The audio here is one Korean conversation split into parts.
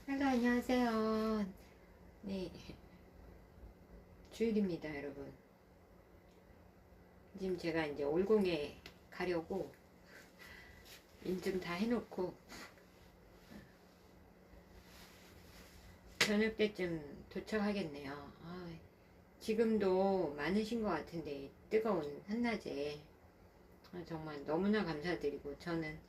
안녕하세요. 네, 주일입니다, 여러분. 지금 제가 이제 올공에 가려고 인증 다 해놓고 저녁 때쯤 도착하겠네요. 지금도 많으신 것 같은데 뜨거운 한낮에 정말 너무나 감사드리고, 저는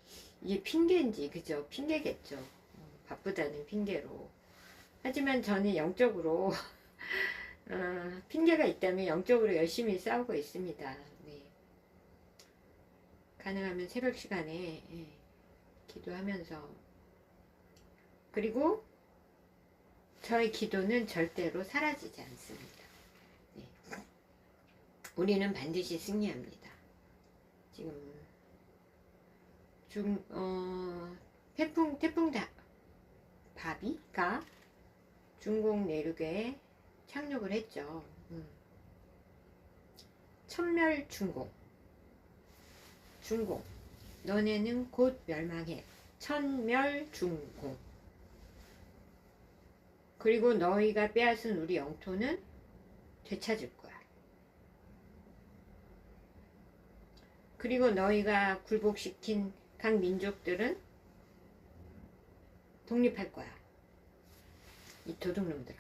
이게 핑계인지 그죠? 핑계겠죠. 바쁘다는 핑계로. 하지만 저는 영적으로 핑계가 있다면 영적으로 열심히 싸우고 있습니다. 네. 가능하면 새벽 시간에 기도하면서, 그리고 저의 기도는 절대로 사라지지 않습니다. 네. 우리는 반드시 승리합니다. 지금 태풍 바비가 중국 내륙에 착륙을 했죠. 천멸중공. 중공. 너네는 곧 멸망해. 천멸중공. 그리고 너희가 빼앗은 우리 영토는 되찾을 거야. 그리고 너희가 굴복시킨 각 민족들은 독립할 거야. 이 도둑놈들아.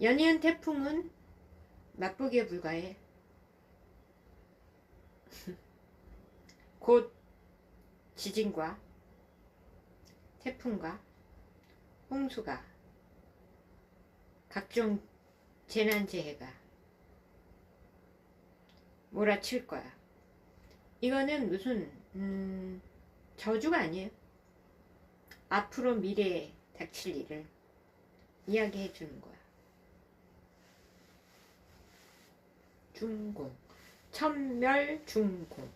연이은 태풍은 맛보기에 불과해. 곧 지진과 태풍과 홍수가, 각종 재난재해가 몰아칠 거야. 이거는 무슨 저주가 아니에요. 앞으로 미래에 닥칠 일을 이야기해 주는 거야. 중공. 천멸중공.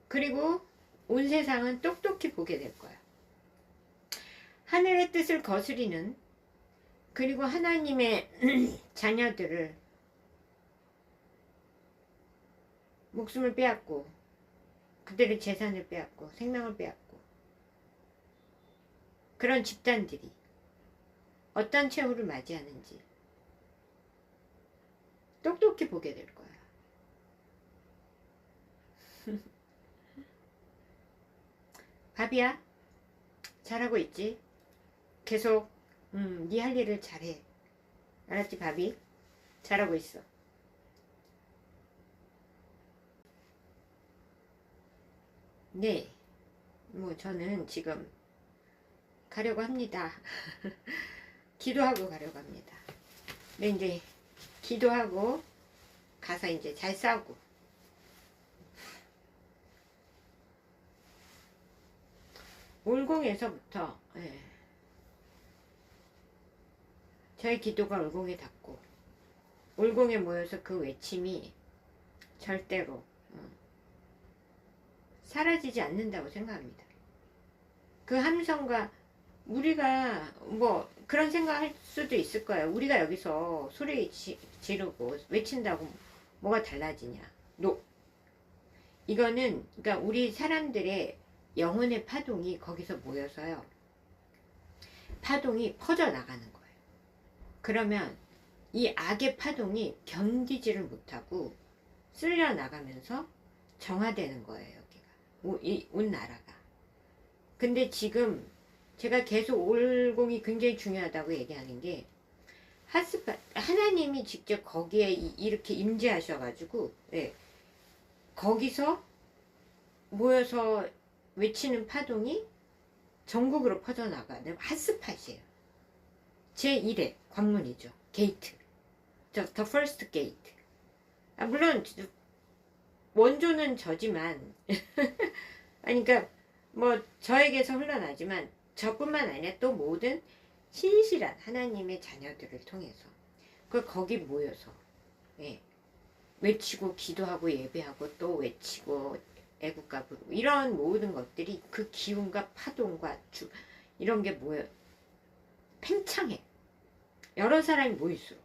그리고 온 세상은 똑똑히 보게 될 거야. 하늘의 뜻을 거스리는, 그리고 하나님의 자녀들을 목숨을 빼앗고, 그들의 재산을 빼앗고, 생명을 빼앗고, 그런 집단들이 어떤 최후를 맞이하는지 똑똑히 보게 될 거야. 바비야, 잘하고 있지? 계속 네 할 일을 잘해. 알았지, 바비? 잘하고 있어. 네, 뭐 저는 지금 가려고 합니다. 기도하고 가려고 합니다. 근데 이제 기도하고 가서 이제 잘 싸우고, 올공에서부터 저의 기도가 올공에 닿고, 올공에 모여서 그 외침이 절대로 사라지지 않는다고 생각합니다. 그 함성과, 우리가 뭐 그런 생각할 수도 있을 거예요. 우리가 여기서 소리 지르고 외친다고 뭐가 달라지냐. 이거는 그러니까 우리 사람들의 영혼의 파동이 거기서 모여서요, 파동이 퍼져나가는 거예요. 그러면 이 악의 파동이 견디지를 못하고 쓸려 나가면서 정화되는 거예요, 여기가. 온 나라가. 근데 지금 제가 계속 올공이 굉장히 중요하다고 얘기하는 게, 하나님이 직접 거기에 이렇게 임재하셔가지고, 거기서 모여서 외치는 파동이 전국으로 퍼져나가는 핫스팟이에요. 제1의 관문이죠. 게이트. The first gate. 물론 원조는 저지만 그러니까 뭐 저에게서 흘러나지만, 저뿐만 아니라 또 모든 신실한 하나님의 자녀들을 통해서 거기 모여서 외치고 기도하고 예배하고 또 외치고 애국가 부르고, 이런 모든 것들이 그 기운과 파동과 이런 게 모여 팽창해. 여러 사람이 모일수록.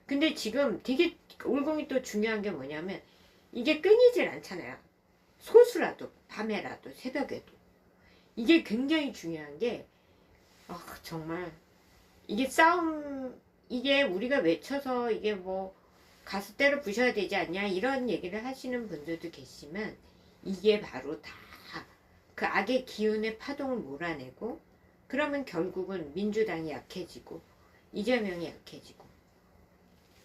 근데 지금 되게 올공이 또 중요한 게 뭐냐면, 이게 끊이질 않잖아요. 소수라도, 밤에라도, 새벽에도. 이게 굉장히 중요한 게, 정말, 이게 싸움, 이게 우리가 외쳐서 이게 뭐, 가서 때려 부셔야 되지 않냐, 이런 얘기를 하시는 분들도 계시지만, 이게 바로 다 그 악의 기운의 파동을 몰아내고, 그러면 결국은 민주당이 약해지고, 이재명이 약해지고,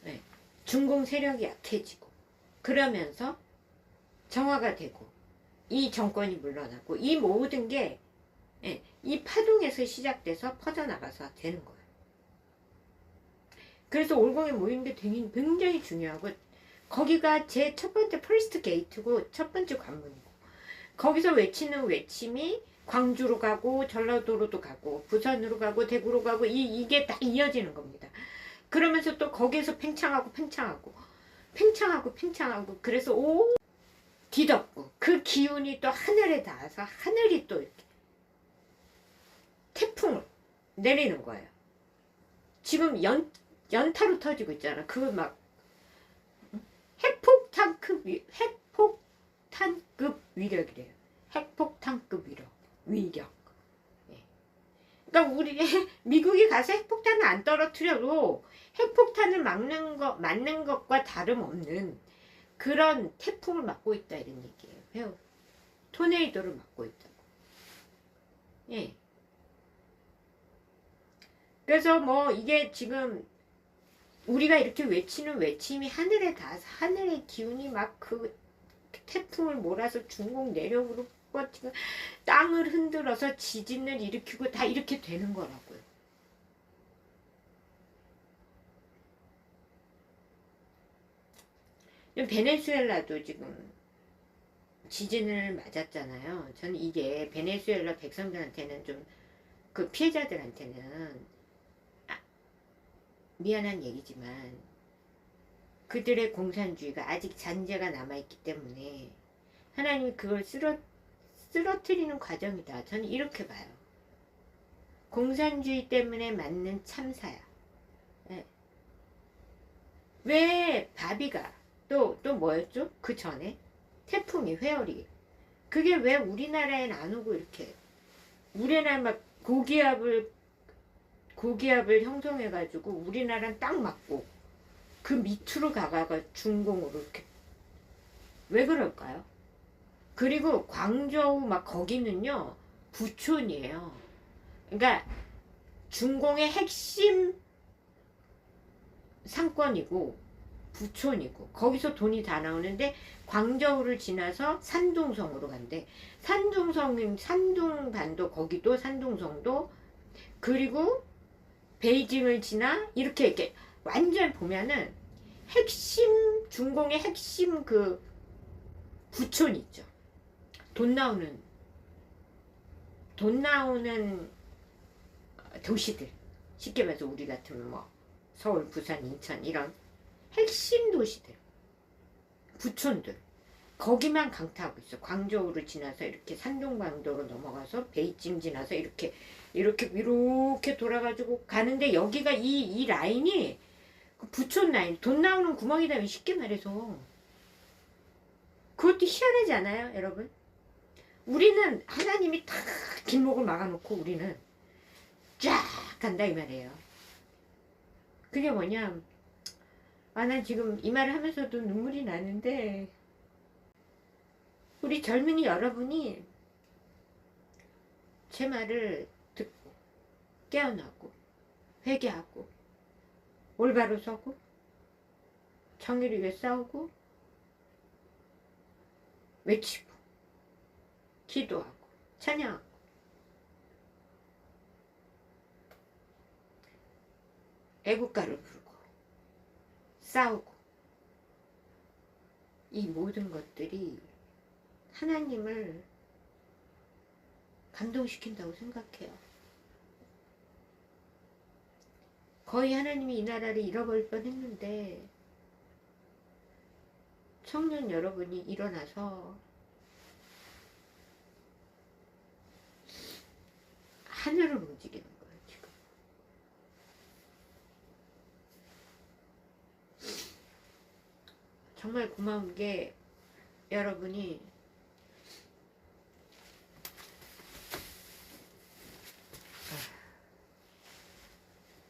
네. 중공 세력이 약해지고, 그러면서 정화가 되고, 이 정권이 물러나고, 이 모든 게, 이 파동에서 시작돼서 퍼져나가서 되는 거예요. 그래서 올공에 모이는 게 굉장히 중요하고, 거기가 제 첫 번째 퍼스트 게이트고, 첫 번째 관문이고, 거기서 외치는 외침이 광주로 가고 전라도로도 가고 부산으로 가고 대구로 가고 이게 딱 이어지는 겁니다. 그러면서 또 거기에서 팽창하고 그래서 뒤덮고 그 기운이 또 하늘에 닿아서 하늘이 또 이렇게 태풍을 내리는 거예요. 지금 연타로 터지고 있잖아. 그 막 핵폭탄급 위력이래요. 핵폭탄급 위력. 그러니까 우리 미국이 가서 핵폭탄을 안 떨어뜨려도 핵폭탄을 맞는 것과 다름없는 그런 태풍을 맞고 있다 이런 얘기예요. 토네이도를 맞고 있다고. 예. 그래서 뭐 이게 지금 우리가 이렇게 외치는 외침이 하늘에 닿아서 하늘의 기운이 막 그 태풍을 몰아서 중국 내륙으로 뻗치고 땅을 흔들어서 지진을 일으키고 다 이렇게 되는 거라고요. 베네수엘라도 지금 지진을 맞았잖아요. 저는 이게 베네수엘라 백성들한테는 좀 그 피해자들한테는 미안한 얘기지만 그들의 공산주의가 아직 잔재가 남아있기 때문에 하나님이 그걸 쓰러뜨리는 과정이다. 저는 이렇게 봐요. 공산주의 때문에 맞는 참사야. 네. 왜 바비가 또 뭐였죠? 그 전에 태풍이 회오리 그게 왜 우리나라엔 안 오고 이렇게 우리나라 막 고기압을 형성해가지고 우리나라는 딱 맞고 그 밑으로 가가 중공으로 이렇게 왜 그럴까요? 그리고 광저우 막 거기는요 부촌이에요. 그러니까 중공의 핵심 상권이고 부촌이고 거기서 돈이 다 나오는데 광저우를 지나서 산둥성으로 간대. 산둥반도 거기도 산둥성도 그리고 베이징을 지나 이렇게 완전 보면은 핵심 중공의 핵심 그 부촌 있죠. 돈 나오는 도시들 쉽게 말해서 우리 같으면 뭐 서울, 부산, 인천 이런 핵심 도시들 부촌들 거기만 강타하고 있어. 광저우를 지나서 이렇게 산둥반도로 넘어가서 베이징 지나서 이렇게 돌아가지고 가는데 여기가 이 라인이 그 부촌 라인 돈 나오는 구멍이다 쉽게 말해서. 그것도 희한하지 않아요 여러분? 우리는 하나님이 다 길목을 막아놓고 우리는 쫙 간다 이 말이에요. 그게 뭐냐, 난 지금 이 말을 하면서도 눈물이 나는데 우리 젊은이 여러분이 제 말을 듣고 깨어나고 회개하고 올바로 서고 정의를 위해 싸우고 외치고 기도하고 찬양하고 애국가를 부르고 싸우고 이 모든 것들이 하나님을 감동시킨다고 생각해요. 거의 하나님이 이 나라를 잃어버릴 뻔했는데 청년 여러분이 일어나서 하늘을 움직이는 거예요 지금. 정말 고마운 게 여러분이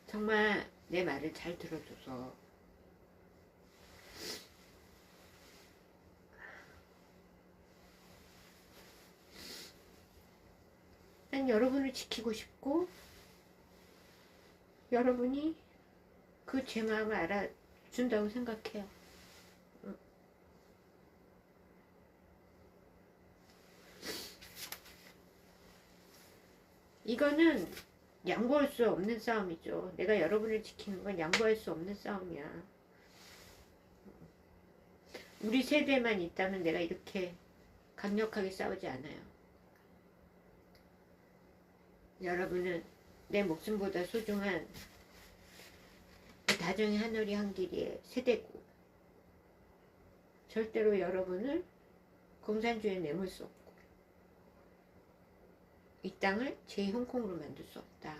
정말 내 말을 잘 들어줘서 난 여러분을 지키고 싶고 여러분이 그 제 마음을 알아준다고 생각해요. 이거는 양보할 수 없는 싸움이죠. 내가 여러분을 지키는 건 양보할 수 없는 싸움이야. 우리 세대만 있다면 내가 이렇게 강력하게 싸우지 않아요. 여러분은 내 목숨보다 소중한 다정의 하늘이 한 길이의 세대고 절대로 여러분을 공산주의에 내몰 수 없고 이 땅을 제2홍콩으로 만들 수 없다.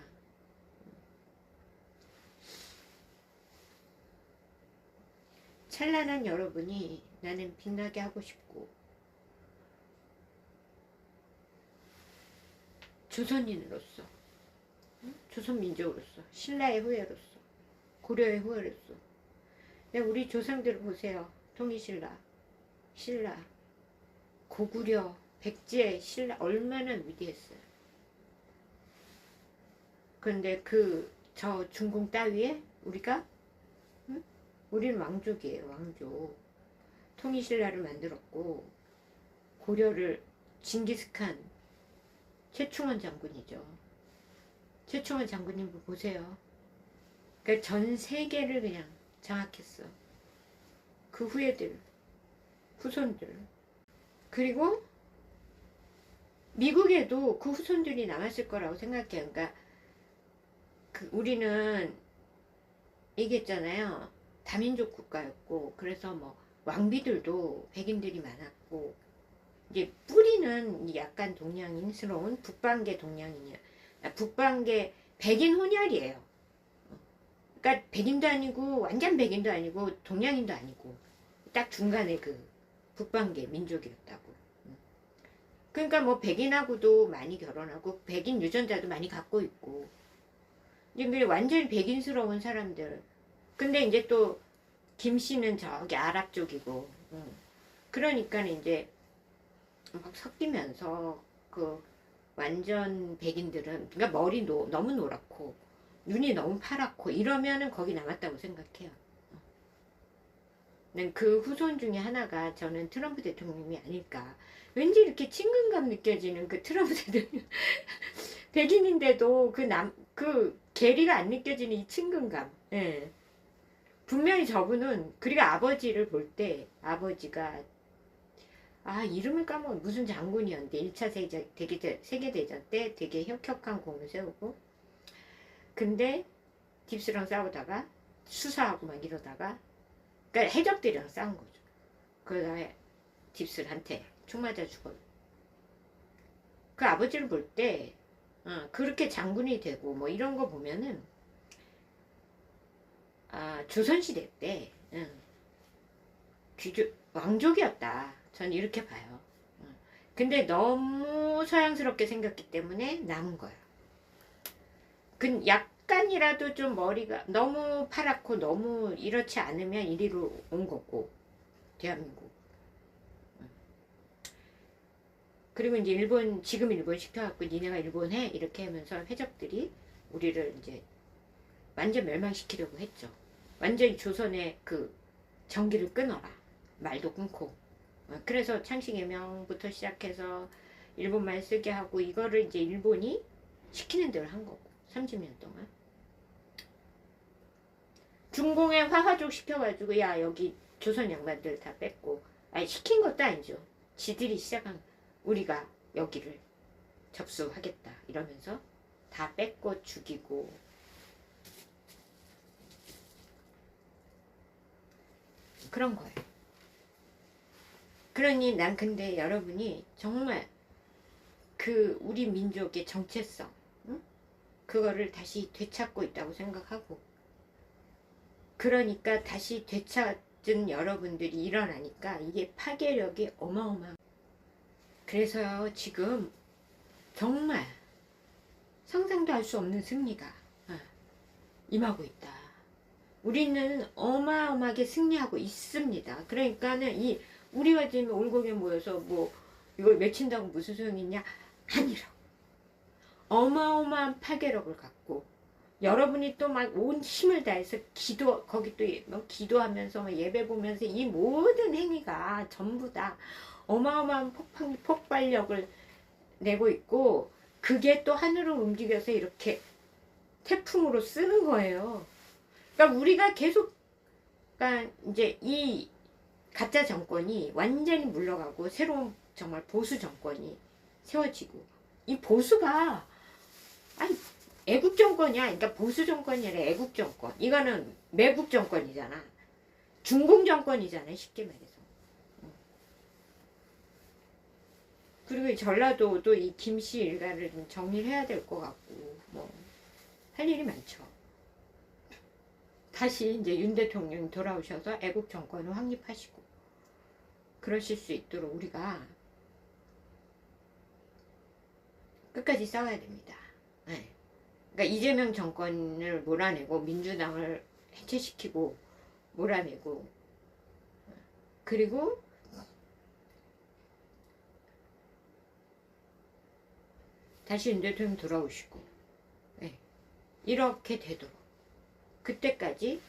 찬란한 여러분이 나는 빛나게 하고 싶고 조선인으로서 조선민족으로서 신라의 후예로서 고려의 후예로서 우리 조상들을 보세요. 통일신라, 신라, 고구려, 백제, 신라 얼마나 위대했어요. 그런데 저 중공 따위에 우리가 우리는 왕족이에요. 왕족. 통일신라를 만들었고 고려를 징기스칸 최충원 장군이죠. 최충원 장군님 보세요. 그러니까 전 세계를 그냥 장악했어. 그 후예들, 후손들. 그리고 미국에도 그 후손들이 남았을 거라고 생각해요. 그러니까 우리는 얘기했잖아요. 다민족 국가였고 그래서 뭐 왕비들도 백인들이 많았고 이제 뿌리는 약간 동양인스러운 북방계 동양인이야. 북방계 백인 혼혈이에요. 그러니까 백인도 아니고 완전 백인도 아니고 동양인도 아니고 딱 중간에 그 북방계 민족이었다고. 그러니까 뭐 백인하고도 많이 결혼하고 백인 유전자도 많이 갖고 있고 이제 완전 백인스러운 사람들. 근데 이제 또 김씨는 저기 아랍 쪽이고 그러니까 이제 막 섞이면서 그 완전 백인들은 그러니까 머리 너무 노랗고 눈이 너무 파랗고 이러면은 거기 남았다고 생각해요. 그 후손 중에 하나가 저는 트럼프 대통령이 아닐까. 왠지 이렇게 친근감 느껴지는 그 트럼프 대통령 백인인데도 그 괴리가 안 느껴지는 이 친근감. 예. 분명히 저분은 그리고 아버지를 볼 때 아버지가 이름을 까먹어 무슨 장군이었는데 1차 세계대전 때 되게 혁혁한 공을 세우고 근데 딥스랑 싸우다가 수사하고 막 이러다가 그러니까 해적들이랑 싸운 거죠. 그다음에 딥스한테 총 맞아 죽어요. 그 아버지를 볼 때 그렇게 장군이 되고 뭐 이런 거 보면은 조선시대 때 왕족이었다. 전 이렇게 봐요. 근데 너무 서양스럽게 생겼기 때문에 남은 거예요. 약간이라도 좀 머리가 너무 파랗고 너무 이렇지 않으면 이리로 온 거고 대한민국. 그리고 이제 지금 일본 시켜갖고 니네가 일본 해 이렇게 하면서 해적들이 우리를 이제 완전 멸망시키려고 했죠. 완전히 조선의 그 전기를 끊어라. 말도 끊고. 그래서 창씨개명부터 시작해서 일본말 쓰게 하고 이거를 이제 일본이 시키는 대로 한 거고 30년 동안. 중공에 화화족 시켜가지고 야 여기 조선 양반들 다 뺐고 시킨 것도 아니죠. 지들이 시작한 우리가 여기를 접수하겠다 이러면서 다 뺏고 죽이고 그런 거예요. 그러니 난 근데 여러분이 정말 그 우리 민족의 정체성 그거를 다시 되찾고 있다고 생각하고 그러니까 다시 같은 여러분들이 일어나니까 이게 파괴력이 어마어마한. 그래서 지금 정말 상상도 할 수 없는 승리가 임하고 있다. 우리는 어마어마하게 승리하고 있습니다. 그러니까는 이 우리가 지금 올곡에 모여서 뭐 이걸 외친다고 무슨 소용이 있냐? 아니라고. 어마어마한 파괴력을 갖고 여러분이 또 막 온 힘을 다해서 거기 또 뭐 기도하면서 뭐 예배 보면서 이 모든 행위가 전부 다 어마어마한 폭발력을 내고 있고, 그게 또 하늘을 움직여서 이렇게 태풍으로 쓰는 거예요. 그러니까 우리가 계속, 그러니까 이제 이 가짜 정권이 완전히 물러가고 새로운 정말 보수 정권이 세워지고, 이 보수가 아니 애국 정권이야. 그러니까 보수 정권이 아니라 애국 정권. 이거는 매국 정권이잖아. 중공 정권이잖아, 쉽게 말해서. 그리고 이 전라도도 이 김씨 일가를 좀 정리를 해야 될 것 같고, 뭐 할 일이 많죠. 다시 이제 윤 대통령이 돌아오셔서 애국 정권을 확립하시고 그러실 수 있도록 우리가 끝까지 싸워야 됩니다. 네. 그러니까 이재명 정권을 몰아내고 민주당을 해체시키고 몰아내고, 그리고 다시 윤 대통령 돌아오시고, 네. 이렇게 되도록 그때까지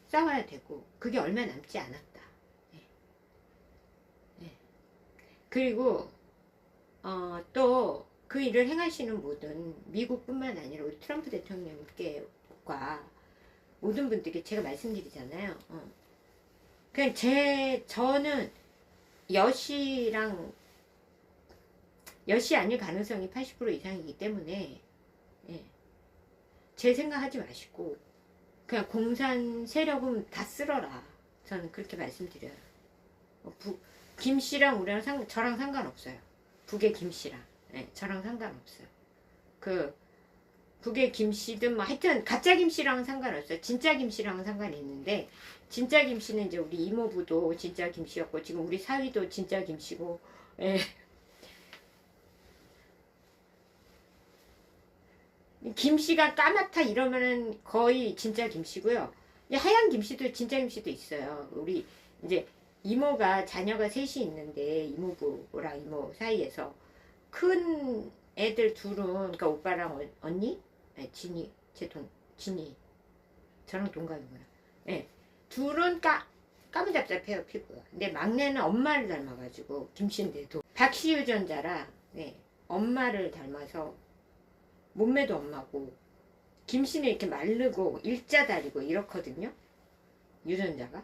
싸워야 되고, 그게 얼마 남지 않았다. 네. 네. 그리고 또 그 일을 행하시는 모든 미국뿐만 아니라 우리 트럼프 대통령께과 모든 분들께 제가 말씀드리잖아요. 그냥 저는 여시 아닐 가능성이 80% 이상이기 때문에, 예, 제 생각하지 마시고 그냥 공산 세력은 다 쓸어라. 저는 그렇게 말씀드려요. 김씨랑 우리랑 저랑 상관없어요. 북의 김씨랑, 네, 저랑 상관없어요. 북의 김씨든 뭐 하여튼 가짜 김씨랑은 상관없어요. 진짜 김씨랑은 상관이 있는데, 진짜 김씨는 이제 우리 이모부도 진짜 김씨였고 지금 우리 사위도 진짜 김씨고, 예. 김씨가 까맣다 이러면은 거의 진짜 김씨고요. 하얀 김씨도 진짜 김씨도 있어요. 우리 이제 이모가 자녀가 셋이 있는데 이모부랑 이모 사이에서 큰 애들 둘은, 그러니까 오빠랑 언니, 네, 진이, 진이 저랑 동갑이구나. 네, 둘은 까무잡잡해요, 피부가. 근데 막내는 엄마를 닮아가지고 김씨인데도 박씨 유전자라, 네, 엄마를 닮아서 몸매도 엄마고, 김씨는 이렇게 마르고 일자다리고 이렇거든요, 유전자가.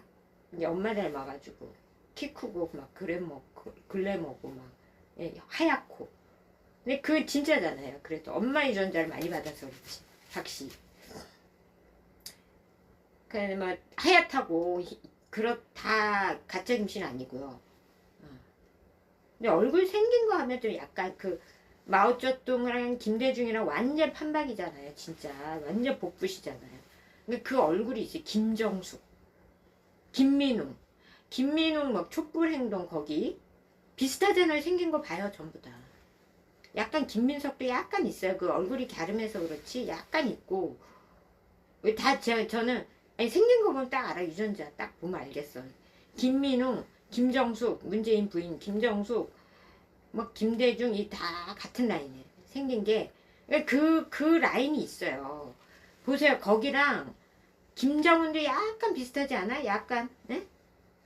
근데 엄마 닮아가지고 키 크고 막 글래머고 막, 예, 하얗고. 근데 그 진짜잖아요. 그래도 엄마 유전자를 많이 받아서 그렇지, 박씨. 그냥 뭐 하얗다고 다 가짜 김씨는 아니고요. 근데 얼굴 생긴 거 하면 좀 약간 마오쩌둥이랑 김대중이랑 완전 판박이잖아요. 진짜 완전 복붙이잖아요. 근데 그 얼굴이 있어요. 김정숙, 김민웅 막 촛불행동 거기 비슷하잖아요. 생긴 거 봐요, 전부 다. 약간 김민석도 약간 있어요. 그 얼굴이 갸름해서 그렇지 약간 있고. 저는 아니, 생긴 거 보면 딱 알아. 유전자 딱 보면 알겠어. 김민웅, 김정숙, 문재인 부인 김정숙, 뭐 김대중, 이 다 같은 라인이에요. 생긴 게 그 라인이 있어요. 보세요. 거기랑 김정은도 약간 비슷하지 않아? 약간, 네?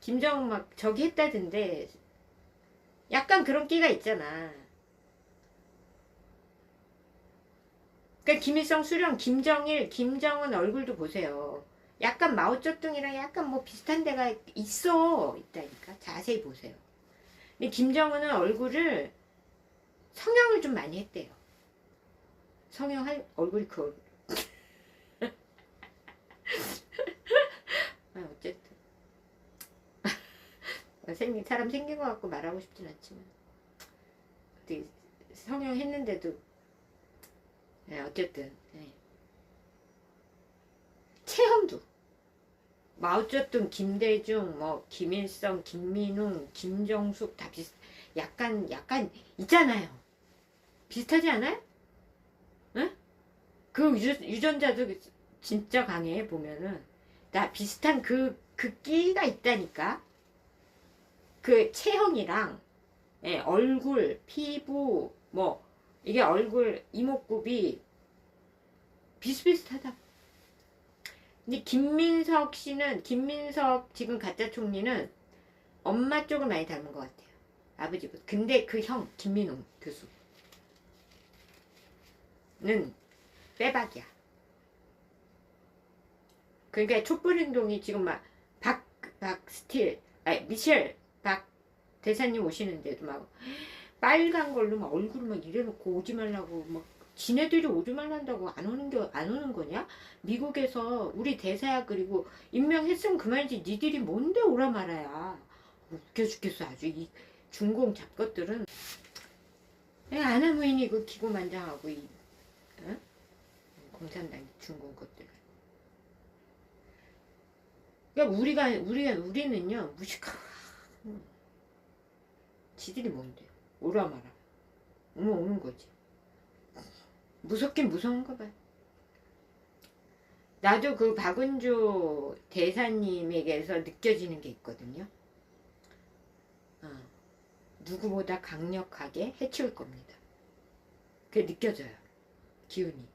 김정은 막 저기 했다던데 약간 그런 끼가 있잖아. 그러니까 김일성, 수령, 김정일, 김정은 얼굴도 보세요. 약간 마오쩌둥이랑 약간 뭐 비슷한 데가 있다니까. 자세히 보세요. 근데 김정은은 얼굴을 성형을 좀 많이 했대요. 성형할 얼굴이 그 얼굴. 어쨌든 사람 생긴 것 같고 말하고 싶진 않지만 성형했는데도, 네, 어쨌든, 네. 체형도 마오쩌둥, 김대중, 뭐 김일성, 김민웅, 김정숙 다 약간 있잖아요. 비슷하지 않아요? 응? 그 유전자도 진짜 강해 보면은 나 비슷한 그 끼가 있다니까. 그 체형이랑 예, 얼굴, 피부 뭐 이게 얼굴 이목구비 비슷비슷하다. 근데 김민석 지금 가짜 총리는 엄마 쪽을 많이 닮은 것 같아요. 아버지보다. 근데 그 형 김민웅 교수는 빼박이야. 그러니까 촛불행동이 지금 막 박스틸 아니 미셸 박 대사님 오시는데도 막 빨간 걸로 막 얼굴을 막 이래놓고 오지 말라고 막 지네들이 오지 말란다고 안 오는 거냐? 미국에서 우리 대사야 그리고 임명했으면 그만이지 니들이 뭔데 오라 말아야. 웃겨 죽겠어 아주 이 중공 잡것들은. 아나무인이 그 기고만장하고 이 어? 공산당 중공 것들. 그러니까 우리는요 무식하고 지들이 뭔데 오라 마라 오는 거지. 무섭긴 무서운가 봐. 나도 그 박은조 대사님에게서 느껴지는 게 있거든요. 누구보다 강력하게 해치울 겁니다. 그게 느껴져요. 기운이.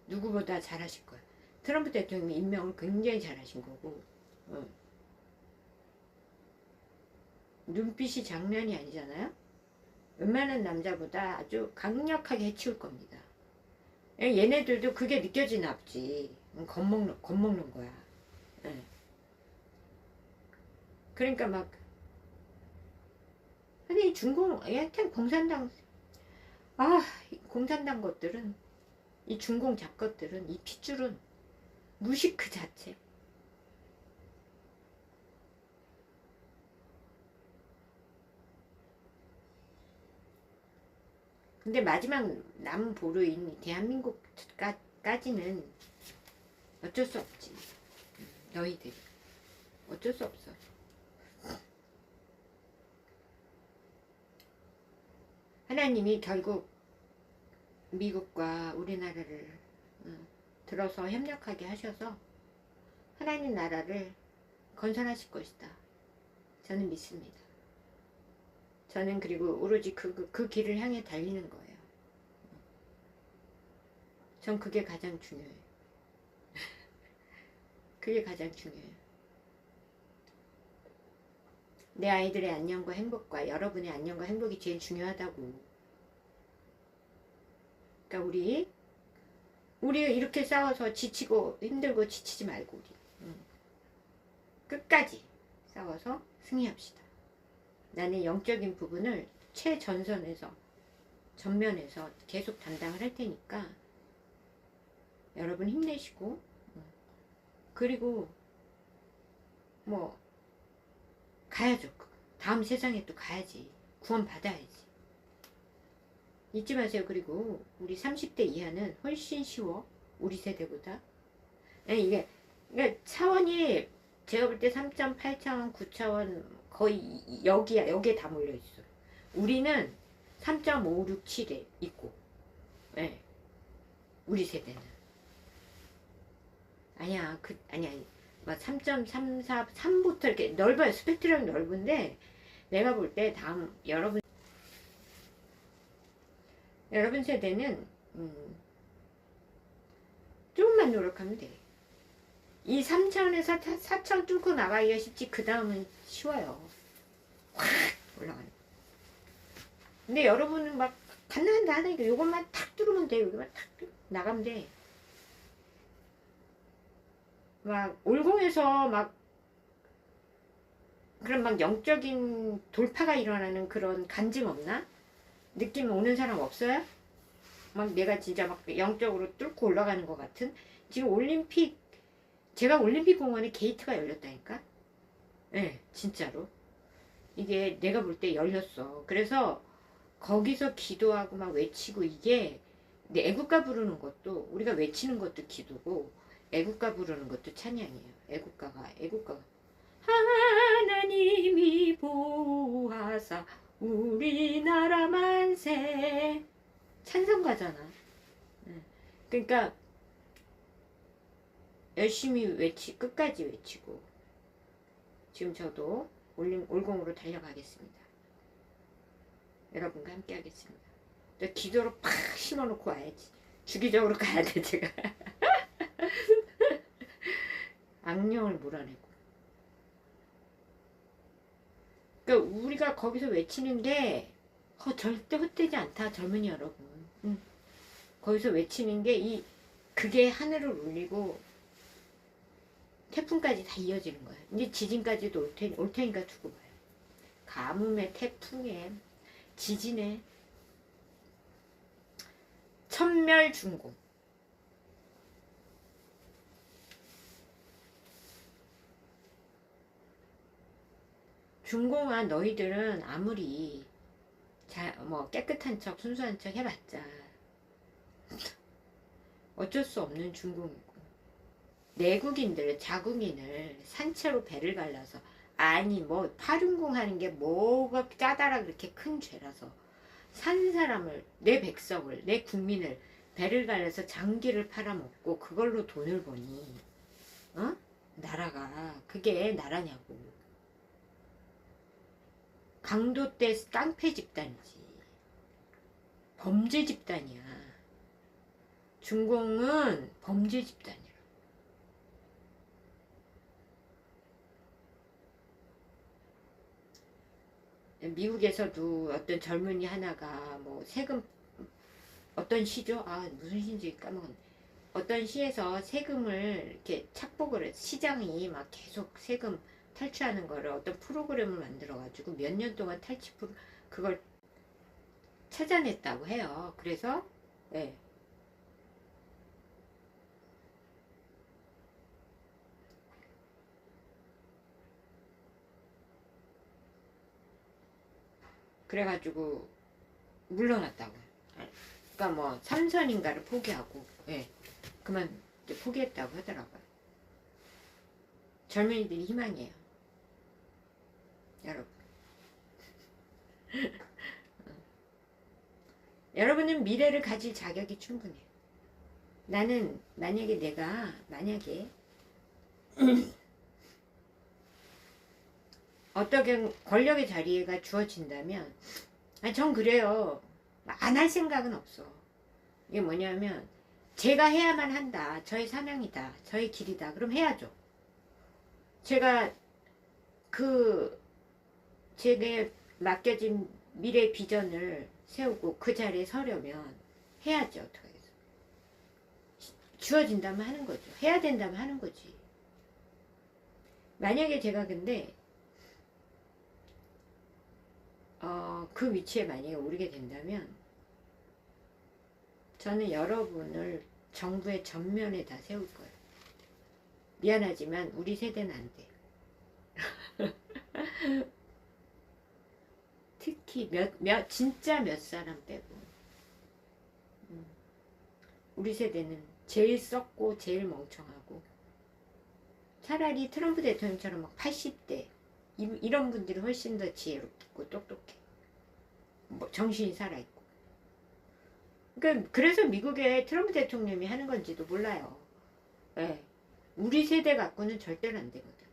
누구보다 잘하실 거예요. 트럼프 대통령이 임명을 굉장히 잘하신 거고 눈빛이 장난이 아니잖아요. 웬만한 남자보다 아주 강력하게 해치울 겁니다. 얘네들도 그게 느껴지나 보지. 겁먹는 거야. 네. 그러니까 막 아니 하여튼 공산당 공산당 것들은 이 중공 잡것들은 이 핏줄은 무식 그 자체. 근데 마지막 남은 보루인 대한민국까지는 어쩔 수 없지. 너희들이 어쩔 수 없어. 하나님이 결국 미국과 우리나라를 들어서 협력하게 하셔서 하나님 나라를 건설하실 것이다. 저는 믿습니다. 저는 그리고 오로지 그 길을 향해 달리는 거예요. 전 그게 가장 중요해요. 그게 가장 중요해요. 내 아이들의 안녕과 행복과 여러분의 안녕과 행복이 제일 중요하다고. 그러니까 우리 이렇게 싸워서 지치고 힘들고 지치지 말고 우리 끝까지 싸워서 승리합시다. 나는 영적인 부분을 최전선에서 전면에서 계속 담당을 할 테니까 여러분 힘내시고 그리고 뭐 가야죠. 다음 세상에 또 가야지. 구원 받아야지. 잊지 마세요. 그리고 우리 30대 이하는 훨씬 쉬워. 우리 세대보다. 이게 그러니까 차원이 제가 볼 때 3.8차원, 9차원 거의 여기에 다 몰려있어. 우리는 3.567에 있고 네. 우리 세대는 아니야. 막 3.34, 3부터 이렇게 넓어요. 스펙트럼이 넓은데 내가 볼 때 다음 여러분 세대는 조금만 노력하면 돼. 이 3차원에서 4차원 뚫고 나가기가 쉽지 그 다음은 쉬워요. 확 올라가는 거. 근데 여러분은 막 간단한데 하니까 요것만 탁 뚫으면 돼. 여기만 탁 나가면 돼. 막 올공에서 막 그런 막 영적인 돌파가 일어나는 그런 간증 없나? 느낌 오는 사람 없어요? 막 내가 진짜 막 영적으로 뚫고 올라가는 것 같은? 지금 제가 올림픽 공원에 게이트가 열렸다니까? 네, 진짜로. 이게 내가 볼 때 열렸어. 그래서 거기서 기도하고 막 외치고 이게 내 애국가 부르는 것도 우리가 외치는 것도 기도고 애국가 부르는 것도 찬양이에요. 애국가가 하나님이 보호하사 우리나라 만세 찬송가잖아. 그러니까 열심히 끝까지 외치고 지금 저도 올공으로 달려가겠습니다. 여러분과 함께 하겠습니다. 기도로 팍 심어놓고 와야지. 주기적으로 가야 돼 제가. 악령을 몰아내고. 그러니까 우리가 거기서 외치는 게 절대 헛되지 않다 젊은이 여러분. 거기서 외치는 게 그게 하늘을 울리고 태풍까지 다 이어지는 거야. 이제 지진까지도 올 테니까 두고 봐요. 가뭄에 태풍에 지진에 천멸중공. 중공한 너희들은 아무리 깨끗한 척 순수한 척 해봤자 어쩔 수 없는 중공이고, 내국인들 자국인을 산채로 배를 갈라서 파륜공 하는 게 뭐가 짜다라 그렇게 큰 죄라서 산 사람을, 내 백성을, 내 국민을 배를 갈라서 장기를 팔아먹고 그걸로 돈을 버니 나라가 그게 나라냐고. 강도 때 깡패 집단이지. 범죄 집단이야. 중공은 범죄 집단이야. 미국에서도 어떤 젊은이 하나가 세금, 어떤 시죠? 무슨 시인지 까먹었네. 어떤 시에서 세금을 이렇게 착복을 해서 시장이 막 계속 세금 탈취하는 거를 어떤 프로그램을 만들어가지고 몇 년 동안 그걸 찾아냈다고 해요. 그래서 네. 그래가지고 물러났다고. 그러니까 삼선인가를 포기하고 그만 포기했다고 하더라고요. 젊은이들이 희망이에요. 여러분. 여러분은 미래를 가질 자격이 충분해요. 나는 만약에 어떻게 권력의 자리가 주어진다면 전 그래요. 안 할 생각은 없어. 이게 뭐냐면 제가 해야만 한다. 저의 사명이다. 저의 길이다. 그럼 해야죠. 제가 제게 맡겨진 미래 비전을 세우고 그 자리에 서려면 해야죠. 어떻게 해서. 주어진다면 하는 거죠. 해야 된다면 하는 거지. 만약에 제가 근데 그 위치에 만약에 오르게 된다면 저는 여러분을 정부의 전면에 다 세울 거예요. 미안하지만 우리 세대는 안 돼. 특히 진짜 몇 사람 빼고 우리 세대는 제일 썩고 제일 멍청하고, 차라리 트럼프 대통령처럼 80대 이런 분들이 훨씬 더 지혜롭고 똑똑해. 정신이 살아있고. 그래서 미국의 트럼프 대통령이 하는 건지도 몰라요. 네. 우리 세대 갖고는 절대로 안 되거든.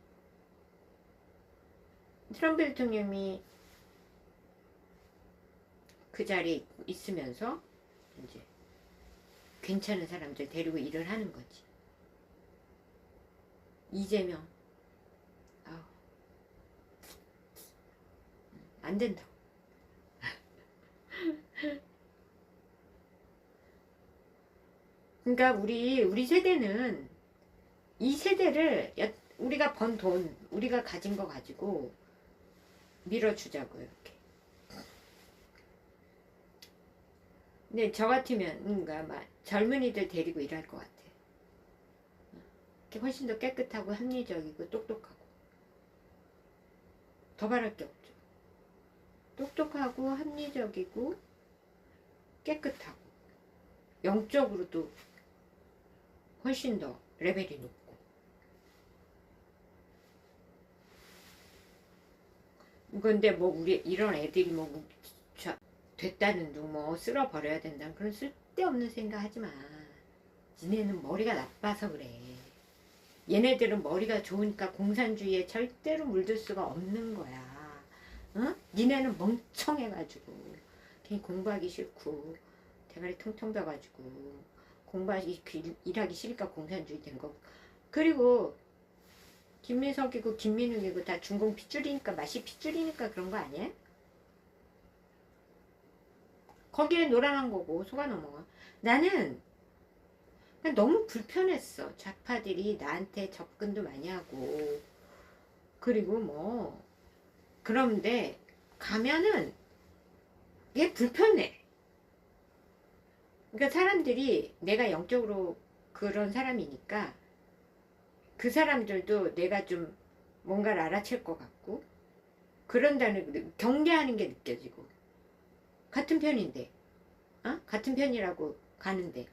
트럼프 대통령이 그 자리에 있으면서 이제 괜찮은 사람들 데리고 일을 하는 거지. 이재명 안 된다고. 그러니까 우리 세대는 이 세대를 우리가 번 돈, 우리가 가진 거 가지고 밀어주자고요. 이렇게. 근데 저 같으면 젊은이들 데리고 일할 것 같아. 훨씬 더 깨끗하고 합리적이고 똑똑하고. 더 바랄 게 없죠. 똑똑하고 합리적이고 깨끗하고 영적으로도 훨씬 더 레벨이 높고. 근데 뭐 우리 이런 애들이 뭐 됐다는 둥 뭐 쓸어버려야 된다는 그런 쓸데없는 생각 하지 마. 니네는 머리가 나빠서 그래. 얘네들은 머리가 좋으니까 공산주의에 절대로 물들 수가 없는 거야. 어? 니네는 멍청해가지고 괜히 공부하기 싫고 대가리 텅텅 벼가지고 공부하기 일하기 싫으니까 공산주의 된 거고. 그리고 김민석이고 김민욱이고 다 중공 핏줄이니까 맛이 핏줄이니까 그런 거 아니야? 거기에 노란한 거고 속아 넘어가. 나는 그냥 너무 불편했어. 좌파들이 나한테 접근도 많이 하고 그리고 뭐 그런데 가면은 이게 불편해. 그러니까 사람들이 내가 영적으로 그런 사람이니까 그 사람들도 내가 좀 뭔가를 알아챌 것 같고 그런다는 경계하는 게 느껴지고 같은 편인데 같은 편이라고 가는데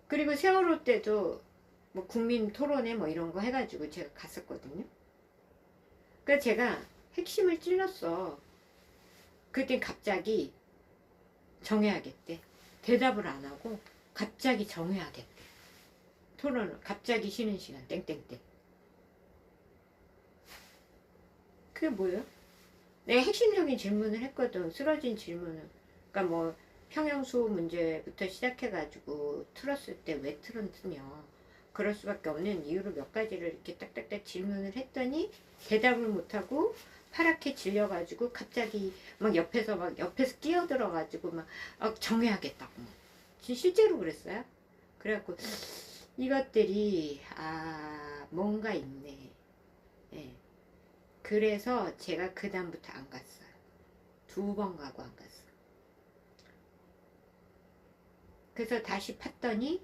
그리고 세월호 때도 뭐 국민 토론회 뭐 이런 거 해가지고 제가 갔었거든요. 그러니까 제가 핵심을 찔렀어. 그때 갑자기 정해야겠대. 대답을 안 하고 갑자기 정해야겠대. 토론을 갑자기 쉬는 시간 땡땡땡. 그게 뭐예요? 내가 핵심적인 질문을 했거든. 쓰러진 질문을. 그러니까 뭐 평형수호 문제부터 시작해가지고 틀었을 때 왜 틀었느냐. 그럴 수밖에 없는 이유로 몇 가지를 이렇게 딱딱딱 질문을 했더니 대답을 못하고 파랗게 질려가지고 갑자기 막 옆에서 끼어들어가지고 막 정해야겠다고. 실제로 그랬어요. 그래갖고 이것들이 뭔가 있네. 예. 그래서 제가 그 다음부터 안 갔어요. 2번 가고 안 갔어. 그래서 다시 팠더니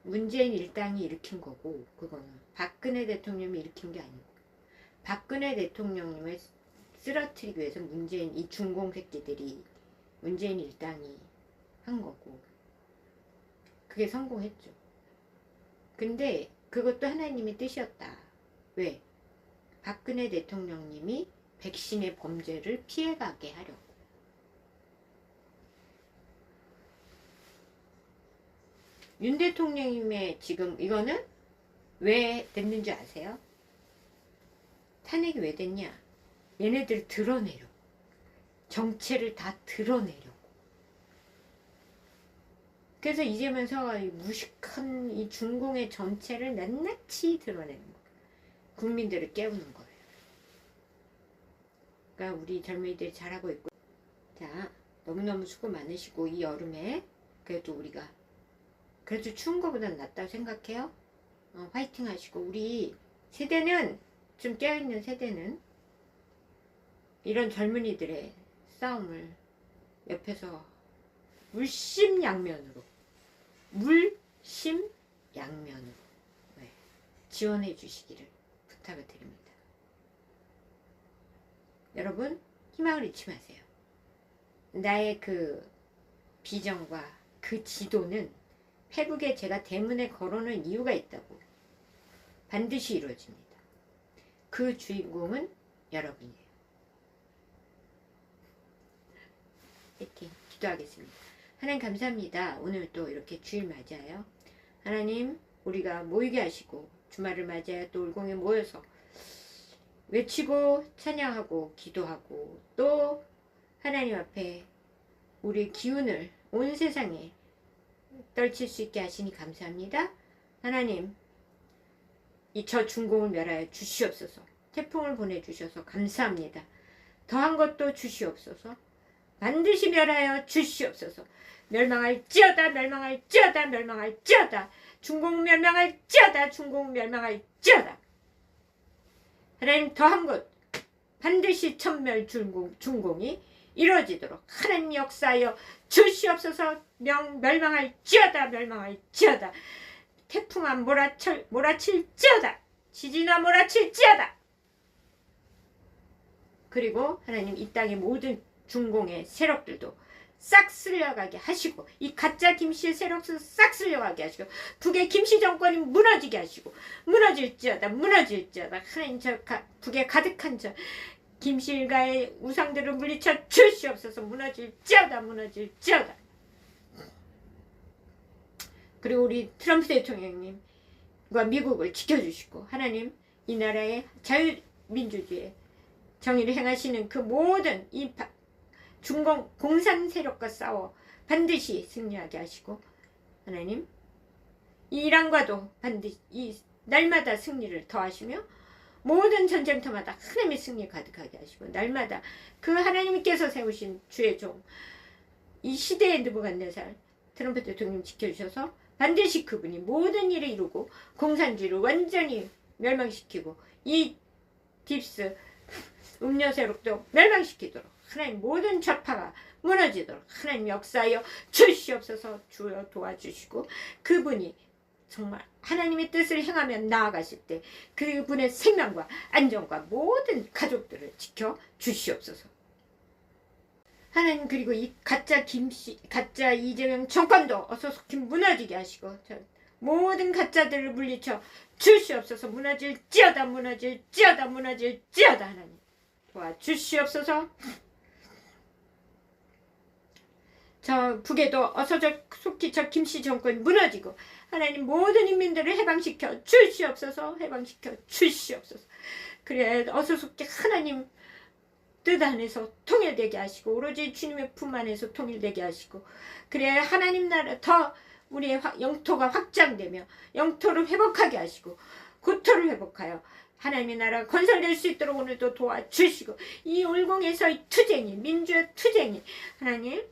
문재인 일당이 일으킨 거고 그거는 박근혜 대통령이 일으킨 게 아니고 박근혜 대통령님을 쓰러뜨리기 위해서 문재인 이 중공 새끼들이 문재인 일당이 한 거고 그게 성공했죠. 근데 그것도 하나님의 뜻이었다. 왜? 박근혜 대통령님이 백신의 범죄를 피해가게 하려고. 윤 대통령님의 지금 이거는 왜 됐는지 아세요? 탄핵이 왜 됐냐? 얘네들 드러내려고. 정체를 다 드러내려고. 그래서 이재명 서가 무식한 이 중공의 정체를 낱낱이 드러내는 거예요. 국민들을 깨우는 거예요. 그러니까 우리 젊은이들이 잘하고 있고. 자, 너무너무 수고 많으시고 이 여름에 그래도 우리가 그래도 추운 거보단 낫다고 생각해요. 화이팅 하시고 우리 세대는 좀 깨어있는 세대는 이런 젊은이들의 싸움을 옆에서 물심양면으로 지원해 주시기를 부탁을 드립니다. 여러분 희망을 잃지 마세요. 나의 그 비전과 그 지도는 페북에 제가 대문에 걸어놓은 이유가 있다고. 반드시 이루어집니다. 그 주인공은 여러분이에요. 파이팅. 기도하겠습니다. 하나님 감사합니다. 오늘 또 이렇게 주일 맞이하여 하나님 우리가 모이게 하시고 주말을 맞이하여 또 울공에 모여서 외치고 찬양하고 기도하고 또 하나님 앞에 우리의 기운을 온 세상에 떨칠 수 있게 하시니 감사합니다. 하나님 이 저 중공을 멸하여 주시옵소서. 태풍을 보내주셔서 감사합니다. 더한 것도 주시옵소서. 반드시 멸하여 주시옵소서. 멸망할지어다 멸망할지어다 멸망할지어다. 중공 멸망할지어다 중공 멸망할지어다. 하나님 더한 것 반드시 천멸 중공이 이루어지도록 하나님 역사하여 주시옵소서. 멸망할지어다 멸망할지어다. 태풍아 몰아칠지어다. 지진아 몰아칠지어다. 그리고 하나님 이 땅의 모든 중공의 세력들도 싹 쓸려가게 하시고, 이 가짜 김씨의 세력을 싹 쓸려가게 하시고, 북의 김씨 정권이 무너지게 하시고, 무너질지어다 하나님, 저 북에 가득한 저 김씨 일가의 우상들을 물리쳐 주시옵소서. 무너질지어다. 그리고 우리 트럼프 대통령님과 미국을 지켜주시고, 하나님 이 나라의 자유민주주의 정의를 행하시는 그 모든 이 중공 공산 세력과 싸워 반드시 승리하게 하시고, 하나님 이 이란과도 반드시 이 날마다 승리를 더하시며, 모든 전쟁터마다 하나님의 승리 가득하게 하시고, 날마다 그 하나님께서 세우신 주의 종 이 시대의 느부갓네살 트럼프 대통령 지켜주셔서 반드시 그분이 모든 일을 이루고 공산주의를 완전히 멸망시키고, 이 딥스 음료 세력도 멸망시키도록 하나님 모든 좌파가 무너지도록 하나님 역사하여 주시옵소서. 주여 도와주시고, 그분이 정말 하나님의 뜻을 행하며 나아가실 때 그분의 생명과 안전과 모든 가족들을 지켜 주시옵소서. 하나님, 그리고 이 가짜 김씨, 가짜 이재명 정권도 어서 속히 무너지게 하시고, 모든 가짜들을 물리쳐 주시옵소서. 무너질지어다. 하나님 도와주시옵소서. 저 북에도 어서 속히 저 김씨 정권 무너지고, 하나님 모든 인민들을 해방시켜 주시옵소서. 그래 어서 속히 하나님 뜻 안에서 통일되게 하시고, 오로지 주님의 품 안에서 통일되게 하시고, 그래 하나님 나라 더 우리의 영토가 확장되며 영토를 회복하게 하시고, 국토를 회복하여 하나님의 나라가 건설될 수 있도록 오늘도 도와주시고, 이 올공에서의 투쟁이, 민주의 투쟁이 하나님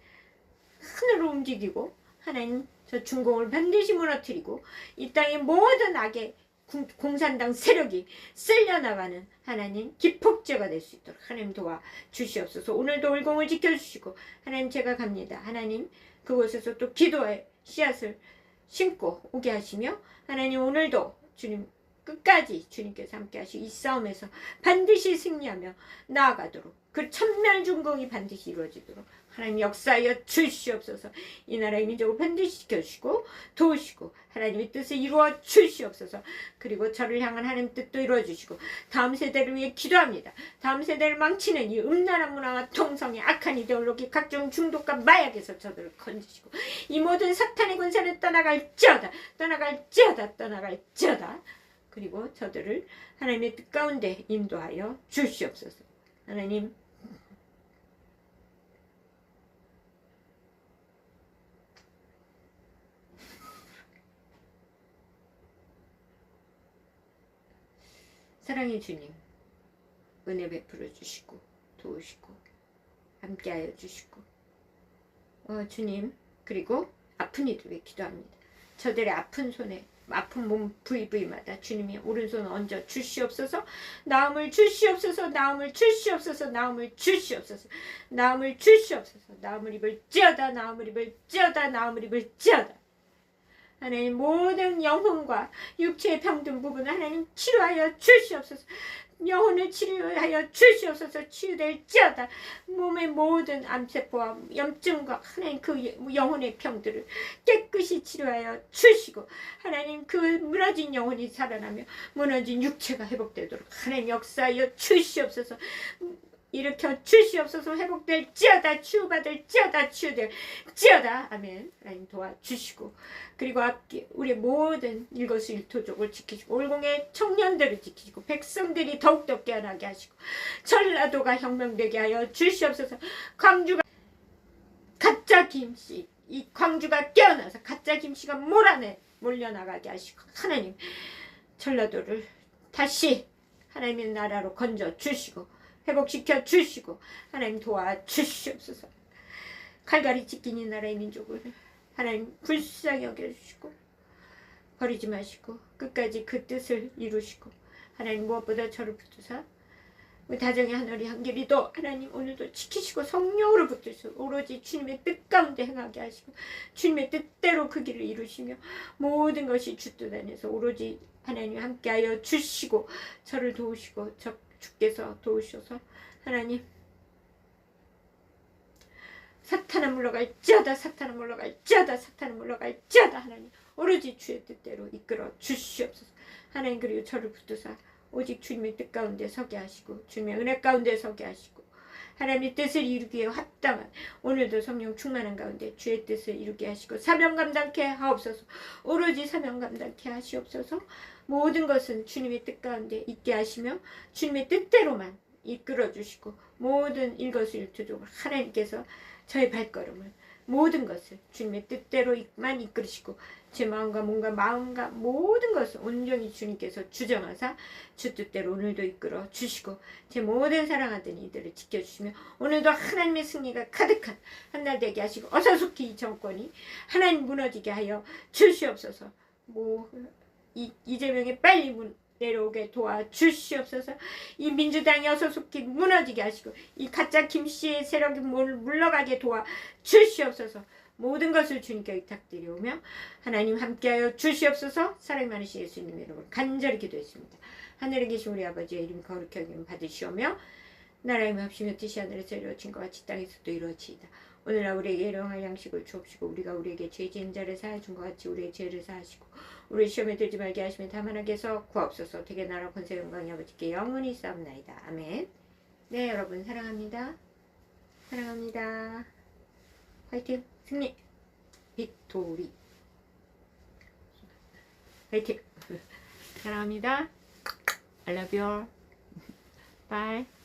하늘로 움직이고, 하나님 저 중공을 반드시 무너뜨리고, 이 땅의 모든 악의 공산당 세력이 쓸려나가는 하나님 기폭제가 될 수 있도록 하나님 도와주시옵소서. 오늘도 올공을 지켜주시고, 하나님 제가 갑니다. 하나님 그곳에서 또 기도의 씨앗을 심고 오게 하시며, 하나님 오늘도 주님 끝까지 주님께서 함께 하시고, 이 싸움에서 반드시 승리하며 나아가도록, 그 천멸중공이 반드시 이루어지도록 하나님 역사하여 주시옵소서. 이 나라의 민족을 반드시 지켜주시고 도우시고, 하나님의 뜻을 이루어 주시옵소서. 그리고 저를 향한 하나님 뜻도 이루어 주시고, 다음 세대를 위해 기도합니다. 다음 세대를 망치는 이 음란한 문화와 통성의 악한 이데올로기, 각종 중독과 마약에서 저들을 건지시고, 이 모든 사탄의 권세를 떠나갈지어다. 그리고 저들을 하나님의 뜻 가운데 인도하여 주시옵소서. 하나님 사랑의 주님, 은혜 베풀어 주시고 도우시고 함께하여 주시고, 주님, 그리고 아픈 이들 위해 기도합니다. 저들의 아픈 손에, 아픈 몸 부위마다 주님이 오른손 얹어 주시옵소서. 나음을 주시옵소서. 나음을 입을지어다. 하나님 모든 영혼과 육체의 병든 부분을 하나님 치료하여 주시옵소서. 영혼을 치료하여 주시옵소서. 치유될지어다. 몸의 모든 암세포와 염증과 하나님 그 영혼의 병들을 깨끗이 치료하여 주시고, 하나님 그 무너진 영혼이 살아나며 무너진 육체가 회복되도록 하나님 역사하여 주시옵소서. 일으켜 주시옵소서. 회복될지어다. 치유될지어다. 아멘. 하나님 도와주시고, 그리고 우리 모든 일거수일투족을 지키시고, 올공의 청년들을 지키시고, 백성들이 더욱더 깨어나게 하시고, 전라도가 혁명되게 하여 주시옵소서. 광주가 가짜 김씨, 이 광주가 깨어나서 가짜 김씨가 몰려나가게 하시고, 하나님 전라도를 다시 하나님의 나라로 건져 주시고 회복시켜 주시고, 하나님 도와주시옵소서. 칼갈이 찢긴 이 나라의 민족을 하나님 불쌍히 여겨주시고 버리지 마시고 끝까지 그 뜻을 이루시고, 하나님 무엇보다 저를 붙드사 우리 다정의 하늘이 한결이도 하나님 오늘도 지키시고 성령으로 붙드시고, 오로지 주님의 뜻 가운데 행하게 하시고, 주님의 뜻대로 그 길을 이루시며, 모든 것이 주 뜻 안에서 오로지 하나님 함께하여 주시고, 저를 도우시고 주께서 도우셔서 하나님 사탄아 물러갈지어다. 사탄아 물러갈지어다. 사탄아 물러갈지어다. 하나님 오로지 주의 뜻대로 이끌어 주시옵소서. 하나님 그리고 저를 붙드사 오직 주님의 뜻 가운데 서게 하시고 주님의 은혜 가운데 서게 하시고 하나님의 뜻을 이루기에 합당한 오늘도 성령 충만한 가운데 주의 뜻을 이루게 하시고 사명 감당케 하옵소서. 오로지 사명 감당케 하시옵소서. 모든 것은 주님의 뜻 가운데 있게 하시며 주님의 뜻대로만 이끌어 주시고 모든 일거수일투족을 하나님께서 저의 발걸음을 모든 것을 주님의 뜻대로만 이끌으시고 제 마음과 몸과 마음과 모든 것을 온전히 주님께서 주정하사 주 뜻대로 오늘도 이끌어 주시고 제 모든 사랑하던 이들을 지켜주시며 오늘도 하나님의 승리가 가득한 한 날 되게 하시고 어서 속히 이 정권이 하나님 무너지게 하여 주시옵소서. 이재명이 빨리 내려오게 도와주시옵소서. 이 민주당이 어서 속히 무너지게 하시고 이 가짜 김씨의 세력이 물러가게 도와주시옵소서. 모든 것을 주님께 의탁드리오며 하나님 함께하여 주시옵소서. 사랑 많으신 예수님 이름으로 간절히 기도했습니다. 하늘에 계신 우리 아버지의 이름 거룩히 여김 받으시오며 나라의 마음이며 뜻이 하늘에서 이루어진 것 같이 땅에서도 이루어지이다. 오늘날 우리에게 일용할 양식을 주옵시고 우리가 우리에게 죄 지은 자를 사하준 것 같이 우리의 죄를 사하시고 우리 시험에 들지 말게 하시며 다만 하게서 구하옵소서. 되게 나라 권세 영광이 아버지께 영원히 싸움나이다. 아멘. 네 여러분 사랑합니다. 사랑합니다. 화이팅 승리 빅토리 화이팅 사랑합니다. I love you all. Bye.